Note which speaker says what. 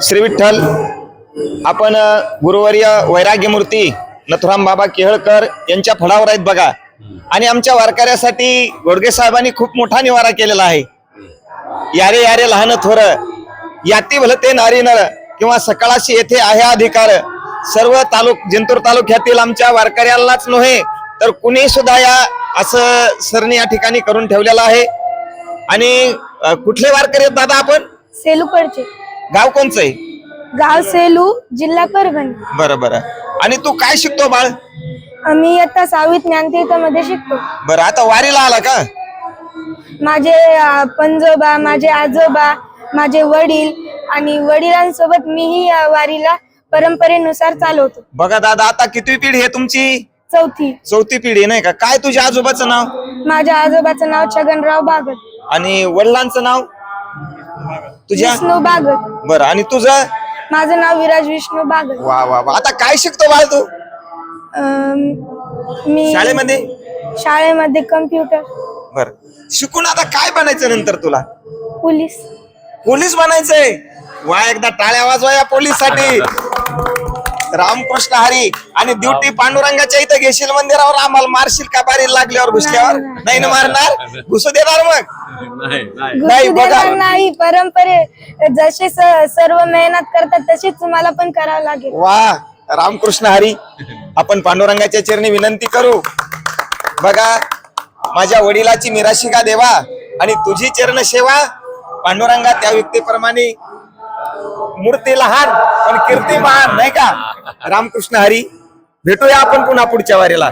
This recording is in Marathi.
Speaker 1: श्री विठ्ठल. आपण गुरुवर्य वैराग्यमूर्ती नथुराम बाबा केहळकर यांच्या फळावर आहेत बघा. आणि आमच्या वारकऱ्यासाठी गोडगे साहेबांनी खूप मोठा निवारा केलेला आहे. यारे यारे लहान थोर याती भलते नारी नर किंवा सकाळशी येथे आहे अधिकार. सर्व जिंतूर तालुक्यातील आमच्या वारकऱ्यालाच नव्हे तर कुणी सुद्धा या असं सरणी या ठिकाणी करून ठेवलेलं आहे. आणि कुठले वारकरी आहेत दादा आपण?
Speaker 2: सेलूकडचे.
Speaker 1: गाव कोणचं आहे?
Speaker 2: गाव सेलू, जिल्हा परभणी.
Speaker 1: बरं बरं. आणि तू काय शिकतो बाळ?
Speaker 2: मी आता 6वी ज्ञानतीर्थमध्ये शिकतो.
Speaker 1: बरं, आता वारीला आला का?
Speaker 2: माझे पंजोबा, माझे आजोबा, माझे वडील आणि वडिलांसोबत मीही या वारीला परंपरेनुसार चालवतो.
Speaker 1: बघा दादा, आता कितवी पिढी आहे तुमची? चौथी पिढी नाही का? काय तुझ्या आजोबाचं नाव?
Speaker 2: माझ्या आजोबाचं नाव छगनराव बागत.
Speaker 1: आणि वडिलांचं नाव? तुझ्या?
Speaker 2: विष्णू बागत.
Speaker 1: बरं, आणि तुझं?
Speaker 2: माझं नाव विराज विष्णू बागत.
Speaker 1: वा वा वा. आता काय शिकतो बाळ तू?
Speaker 2: मी
Speaker 1: शाळेमध्ये
Speaker 2: कम्प्युटर.
Speaker 1: बर, शिकून आता काय बनायचं नंतर तुला? पोलीस बनायचंय. वा, एकदा टाळ्या वाजवा या पोलीस साठी. रामकृष्ण हरी. आणि ड्युटी पांडुरंगाच्या इथं घेशील मंदिरावर, आम्हाला मारशील का बारी लागल्यावर घुसल्यावर? नाही ना मारणार? घुसू देणार मग?
Speaker 2: नाही बघा, नाही. परंपरे जसे सर्व मेहनत करतात तशीच तुम्हाला पण करावं लागेल.
Speaker 1: वा, रामकृष्ण हरी. आपण पांडुरंगाच्या चरणी विनंती करू. बघा, माझ्या वडिलाची निराशिका देवा आणि तुझी चरण सेवा. पांडुरंगा त्या व्यक्तीप्रमाणे मूर्ती लहान पण कीर्ती महान, नाही का? रामकृष्ण हरी. भेटूया आपण पुन्हा पुढच्या वारीला.